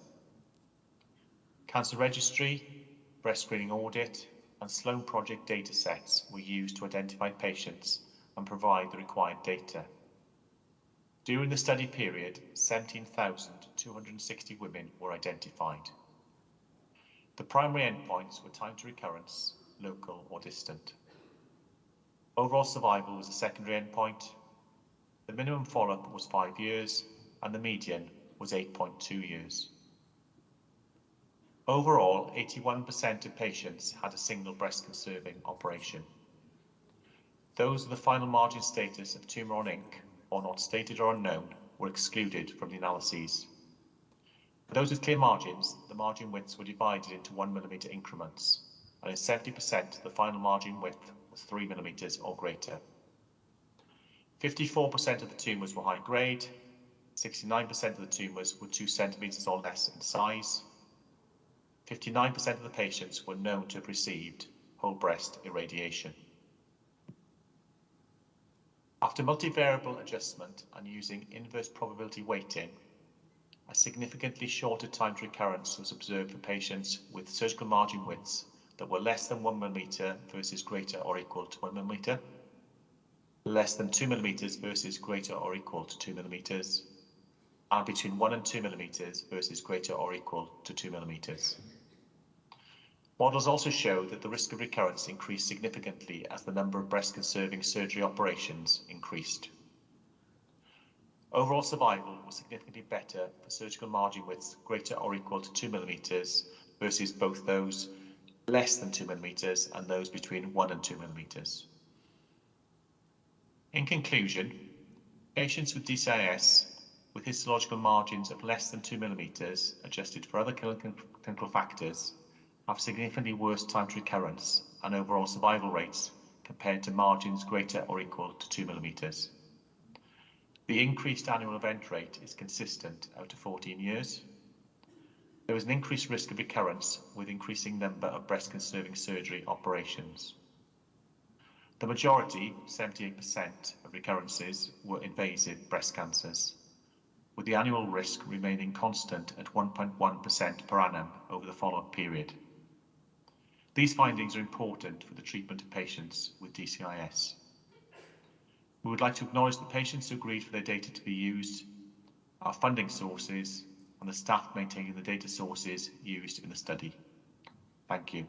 Cancer registry, breast screening audit, and Sloan Project data sets were used to identify patients and provide the required data. During the study period, 17,260 women were identified. The primary endpoints were time to recurrence, local or distant. Overall survival was a secondary endpoint. The minimum follow-up was 5 years, and the median was 8.2 years. Overall, 81% of patients had a single breast-conserving operation. Those with the final margin status of tumour on ink, or not stated or unknown, were excluded from the analyses. For those with clear margins, the margin widths were divided into 1 millimetre increments, and in 70%, the final margin width was 3 millimetres or greater. 54% of the tumours were high grade, 69% of the tumours were 2 centimetres or less in size, 59% of the patients were known to have received whole breast irradiation. After multivariable adjustment and using inverse probability weighting, a significantly shorter time to recurrence was observed for patients with surgical margin widths that were less than 1 millimetre versus greater or equal to 1 millimetre, less than 2 millimetres versus greater or equal to 2 millimetres, and between 1 and 2 millimetres versus greater or equal to 2 millimetres. Models also showed that the risk of recurrence increased significantly as the number of breast-conserving surgery operations increased. Overall survival was significantly better for surgical margin widths greater or equal to 2 millimetres versus both those less than 2 millimetres and those between 1 and 2 millimetres. In conclusion, patients with DCIS with histological margins of less than 2 millimetres adjusted for other clinical factors have significantly worse time to recurrence and overall survival rates compared to margins greater or equal to 2 millimetres. The increased annual event rate is consistent out to 14 years. There is an increased risk of recurrence with increasing number of breast-conserving surgery operations. The majority, 78% of recurrences, were invasive breast cancers, with the annual risk remaining constant at 1.1% per annum over the follow-up period. These findings are important for the treatment of patients with DCIS. We would like to acknowledge the patients who agreed for their data to be used, our funding sources, and the staff maintaining the data sources used in the study. Thank you.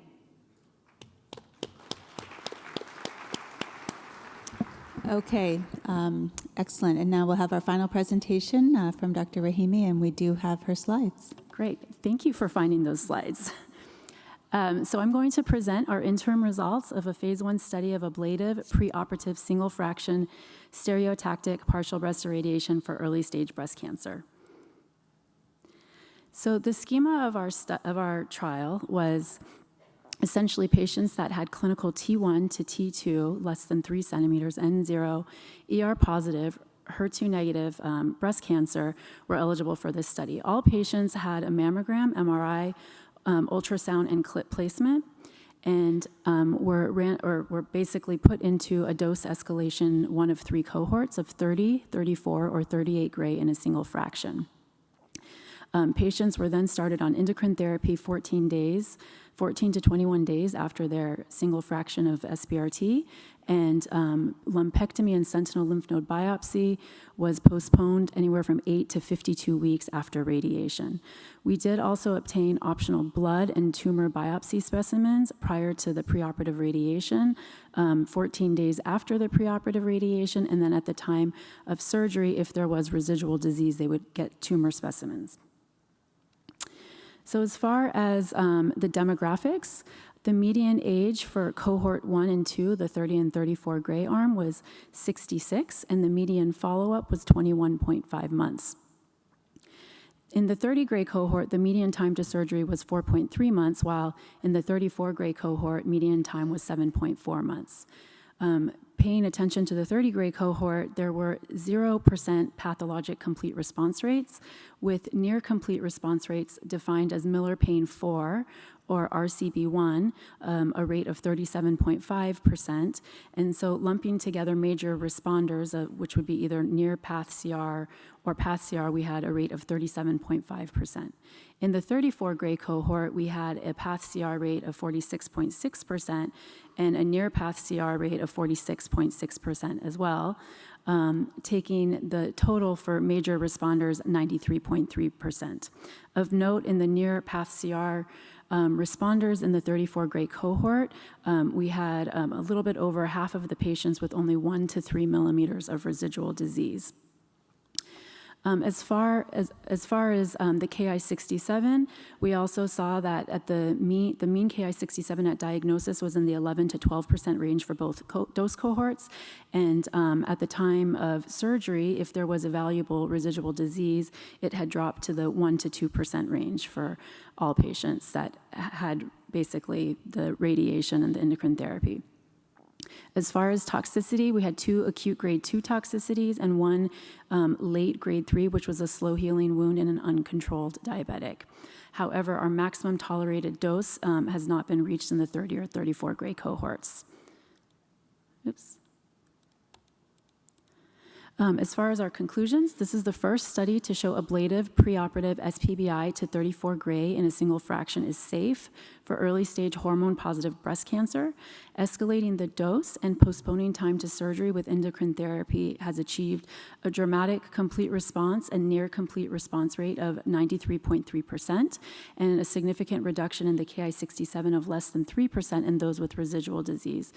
Okay, excellent. And now we'll have our final presentation from Dr. Rahimi, and we do have her slides. Great. Thank you for finding those slides. So I'm going to present our interim results of a phase 1 study of ablative preoperative single fraction stereotactic partial breast irradiation for early stage breast cancer. So the schema of our trial was essentially patients that had clinical T1 to T2 less than 3 centimeters, N0, ER positive, HER2 negative breast cancer were eligible for this study. All patients had a mammogram, MRI, ultrasound, and clip placement, and were basically put into a dose escalation, one of 3 cohorts of 30, 34, or 38 gray in a single fraction. Patients were then started on endocrine therapy 14 to 21 days after their single fraction of SBRT, and lumpectomy and sentinel lymph node biopsy was postponed anywhere from 8 to 52 weeks after radiation. We did also obtain optional blood and tumor biopsy specimens prior to the preoperative radiation, 14 days after the preoperative radiation, and then at the time of surgery, if there was residual disease, they would get tumor specimens. So as far as the demographics, the median age for cohort 1 and 2, the 30 and 34 gray arm, was 66, and the median follow-up was 21.5 months. In the 30 gray cohort, the median time to surgery was 4.3 months, while in the 34 gray cohort, median time was 7.4 months. Paying attention to the 30 gray cohort, there were 0% pathologic complete response rates, with near complete response rates defined as Miller Pain 4 or RCB1, a rate of 37.5%. And so lumping together major responders, which would be either near path CR or path CR, we had a rate of 37.5%. In the 34 gray cohort, we had a path CR rate of 46.6% and a near path CR rate of 46.6% as well, taking the total for major responders 93.3%. Of note, in the near path CR responders in the 34 gray cohort, we had a little bit over half of the patients with only 1 to 3 millimeters of residual disease. As far as the Ki-67, we also saw that at the mean Ki-67 at diagnosis was in the 11 to 12% range for both dose cohorts, and at the time of surgery, if there was a valuable residual disease, it had dropped to the 1 to 2% range for all patients that had basically the radiation and the endocrine therapy. As far as toxicity, we had 2 acute grade 2 toxicities and 1 late grade 3, which was a slow healing wound in an uncontrolled diabetic. However, our maximum tolerated dose has not been reached in the 30 or 34 gray cohorts. Oops. As far as our conclusions, this is the first study to show ablative preoperative SPBI to 34 gray in a single fraction is safe for early stage hormone positive breast cancer. Escalating the dose and postponing time to surgery with endocrine therapy has achieved a dramatic complete response and near complete response rate of 93.3% and a significant reduction in the Ki-67 of less than 3% in those with residual disease.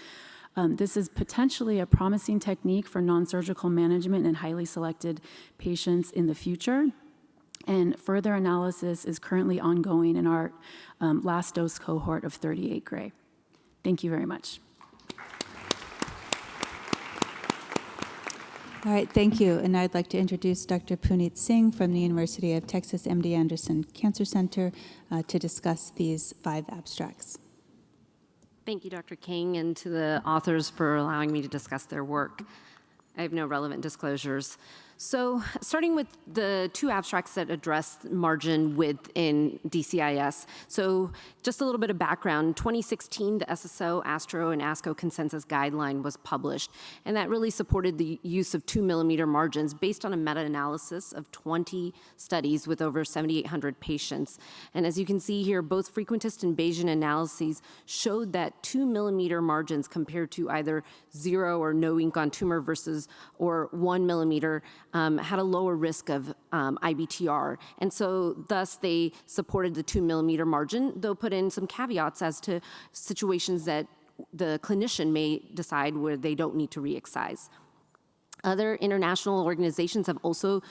This is potentially a promising technique for non-surgical management in highly selected patients in the future. And further analysis is currently ongoing in our last dose cohort of 38 gray. Thank you very much. All right, thank you. And I'd like to introduce Dr. Puneet Singh from the University of Texas MD Anderson Cancer Center to discuss these 5 abstracts. Thank you, Dr. King, and to the authors for allowing me to discuss their work. I have no relevant disclosures. So starting with the 2 abstracts that address margin width in DCIS. So just a little bit of background. 2016, the SSO, ASTRO, and ASCO consensus guideline was published, and that really supported the use of 2 millimeter margins based on a meta-analysis of 20 studies with over 7,800 patients. And as you can see here, both frequentist and Bayesian analyses showed that 2 millimeter margins compared to either 0 or no ink on tumor versus or 1 millimeter had a lower risk of IBTR. And so thus they supported the 2 millimeter margin, though put in some caveats as to situations that the clinician may decide where they don't need to re-excise. Other international organizations have also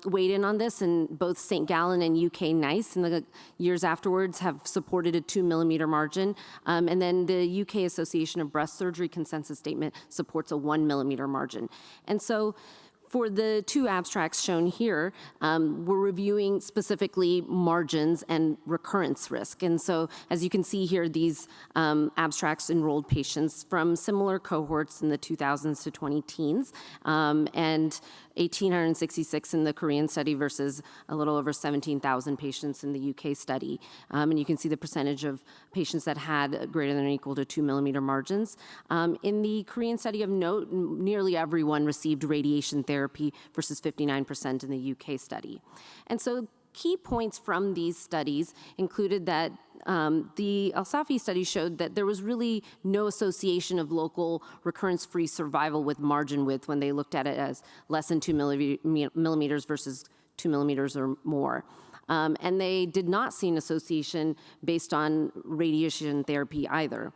weighed in on this, and both St. Gallen and UK NICE in the years afterwards have supported a 2 millimeter margin. And then the UK Association of Breast Surgery consensus statement supports a 1 millimeter margin. And so for the two abstracts shown here, we're reviewing specifically margins and recurrence risk. And so as you can see here, these abstracts enrolled patients from similar cohorts in the 2000s to 20 teens, and 1,866 in the Korean study versus a little over 17,000 patients in the UK study. And you can see the percentage of patients that had greater than or equal to 2 millimeter margins. In the Korean study of note, nearly everyone received radiation therapy versus 59% in the UK study. And so key points from these studies included that the Al-Safi study showed that there was really no association of local recurrence-free survival with margin width when they looked at it as less than 2 millimeters versus 2 millimeters or more. And they did not see an association based on radiation therapy either.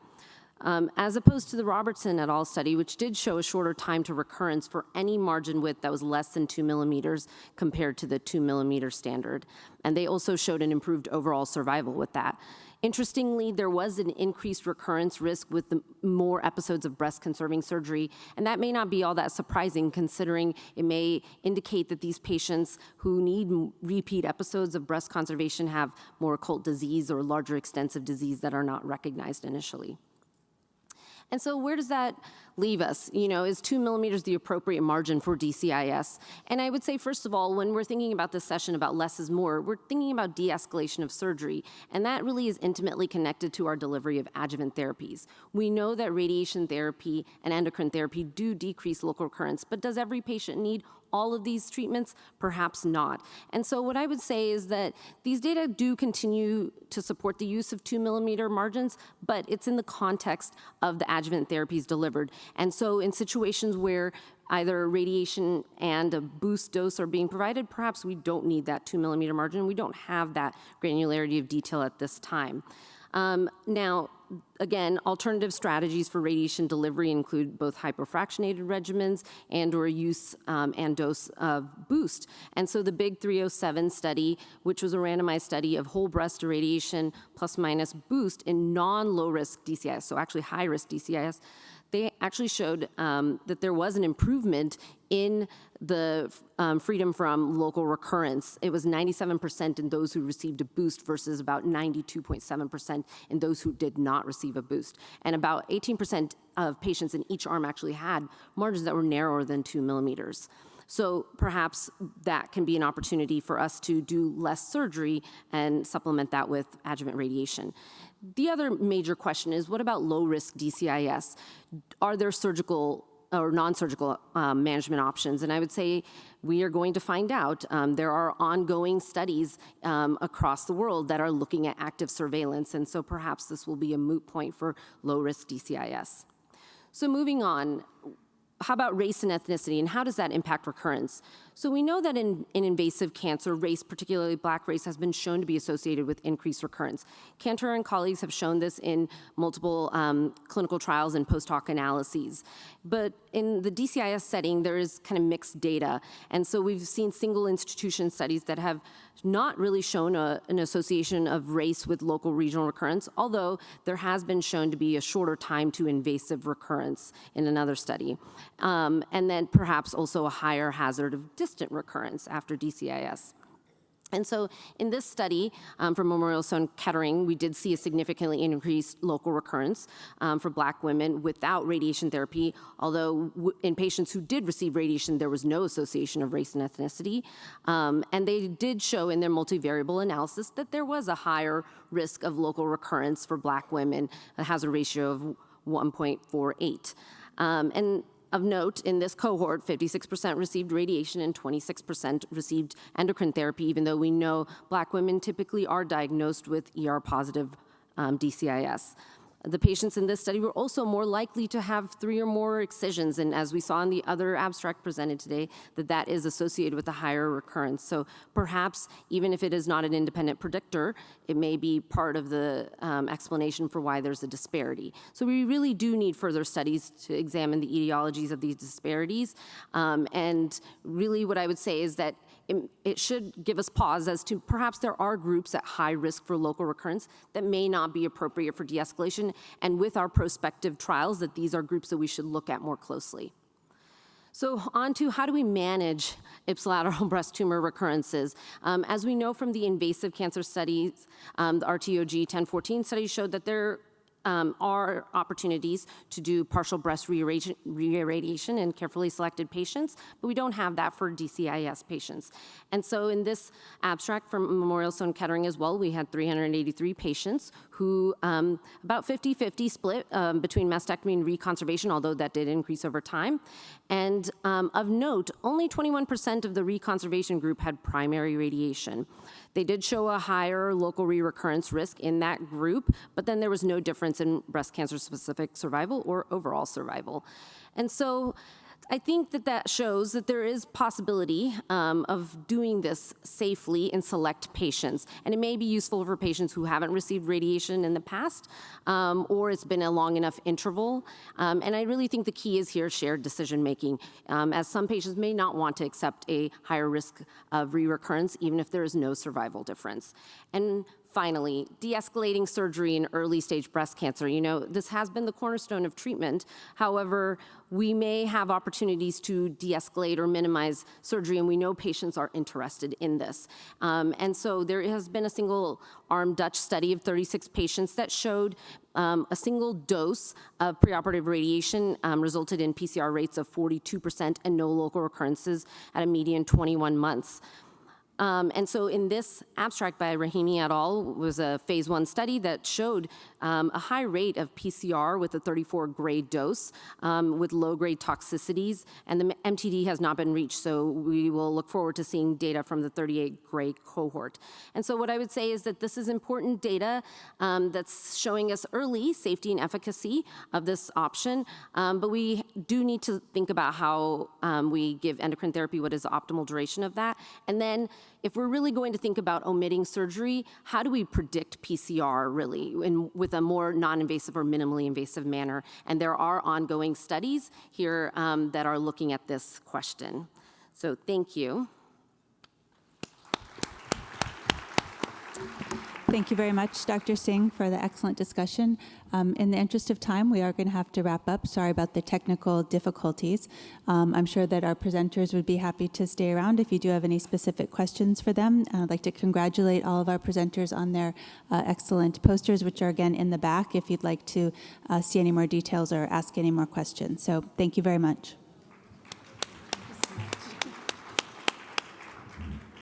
As opposed to the Robertson et al. Study, which did show a shorter time to recurrence for any margin width that was less than 2 millimeters compared to the 2 millimeter standard. And they also showed an improved overall survival with that. Interestingly, there was an increased recurrence risk with the more episodes of breast conserving surgery, and that may not be all that surprising considering it may indicate that these patients who need repeat episodes of breast conservation have more occult disease or larger extensive disease that are not recognized initially. And so where does that leave us? You know, is 2 millimeters the appropriate margin for DCIS? And I would say, first of all, when we're thinking about this session about less is more, we're thinking about de-escalation of surgery. And that really is intimately connected to our delivery of adjuvant therapies. We know that radiation therapy and endocrine therapy do decrease local recurrence, but does every patient need all of these treatments? Perhaps not. And so what I would say is that these data do continue to support the use of 2 millimeter margins, but it's in the context of the adjuvant therapies delivered. And so in situations where either radiation and a boost dose are being provided, perhaps we don't need that 2 millimeter margin. We don't have that granularity of detail at this time. Now, again, alternative strategies for radiation delivery include both hypofractionated regimens and or use and dose of boost. And so the Big 307 study, which was a randomized study of whole breast irradiation plus minus boost in non-low-risk DCIS, so actually high-risk DCIS, they actually showed that there was an improvement in the freedom from local recurrence. It was 97% in those who received a boost versus about 92.7% in those who did not receive a boost. And about 18% of patients in each arm actually had margins that were narrower than 2 millimeters. So perhaps that can be an opportunity for us to do less surgery and supplement that with adjuvant radiation. The other major question is, what about low-risk DCIS? Are there surgical or non-surgical management options? And I would say we are going to find out. There are ongoing studies across the world that are looking at active surveillance, and so perhaps this will be a moot point for low-risk DCIS. So moving on, how about race and ethnicity, and how does that impact recurrence? So we know that in invasive cancer, race, particularly Black race, has been shown to be associated with increased recurrence. Cantor and colleagues have shown this in multiple clinical trials and post-hoc analyses. But in the DCIS setting, there is kind of mixed data. And so we've seen single institution studies that have not really shown an association of race with local regional recurrence, although there has been shown to be a shorter time to invasive recurrence in another study. And then perhaps also a higher hazard of distant recurrence after DCIS. And so in this study from Memorial Sloan Kettering, we did see a significantly increased local recurrence for Black women without radiation therapy, although in patients who did receive radiation, there was no association of race and ethnicity. And they did show in their multivariable analysis that there was a higher risk of local recurrence for Black women, a hazard ratio of 1.48. And of note, in this cohort, 56% received radiation and 26% received endocrine therapy, even though we know Black women typically are diagnosed with ER-positive DCIS. The patients in this study were also more likely to have 3 or more excisions, and as we saw in the other abstract presented today, that is associated with a higher recurrence. So perhaps, even if it is not an independent predictor, it may be part of the explanation for why there's a disparity. So we really do need further studies to examine the etiologies of these disparities, and really what I would say is that it should give us pause as to perhaps there are groups at high risk for local recurrence that may not be appropriate for de-escalation, and with our prospective trials, that these are groups that we should look at more closely. So on to how do we manage ipsilateral breast tumor recurrences? As we know from the invasive cancer studies, the RTOG 1014 study showed that there are opportunities to do partial breast reirradiation in carefully selected patients, but we don't have that for DCIS patients. And so in this abstract from Memorial Sloan Kettering as well, we had 383 patients who about 50-50 split between mastectomy and reconservation, although that did increase over time. And of note, only 21% of the reconservation group had primary radiation. They did show a higher local recurrence risk in that group, but then there was no difference in breast cancer-specific survival or overall survival. And so I think that shows that there is possibility of doing this safely in select patients. And it may be useful for patients who haven't received radiation in the past, or it's been a long enough interval. And I really think the key is here shared decision-making, as some patients may not want to accept a higher risk of recurrence, even if there is no survival difference. And finally, de-escalating surgery in early-stage breast cancer. You know, this has been the cornerstone of treatment. However, we may have opportunities to de-escalate or minimize surgery, and we know patients are interested in this. And so there has been a single-arm Dutch study of 36 patients that showed a single dose of preoperative radiation resulted in PCR rates of 42% and no local recurrences at a median 21 months. And so in this abstract by Rahimi et al. Was a phase 1 study that showed a high rate of PCR with a 34-grade dose with low-grade toxicities, and the MTD has not been reached, so we will look forward to seeing data from the 38-grade cohort. And so what I would say is that this is important data that's showing us early safety and efficacy of this option, but we do need to think about how we give endocrine therapy, what is the optimal duration of that, and then if we're really going to think about omitting surgery, how do we predict PCR really with a more non-invasive or minimally invasive manner? And there are ongoing studies here that are looking at this question. So thank you. Thank you very much, Dr. Singh, for the excellent discussion. In the interest of time, we are going to have to wrap up. Sorry about the technical difficulties. I'm sure that our presenters would be happy to stay around if you do have any specific questions for them. I'd like to congratulate all of our presenters on their excellent posters, which are again in the back if you'd like to see any more details or ask any more questions. So thank you very much.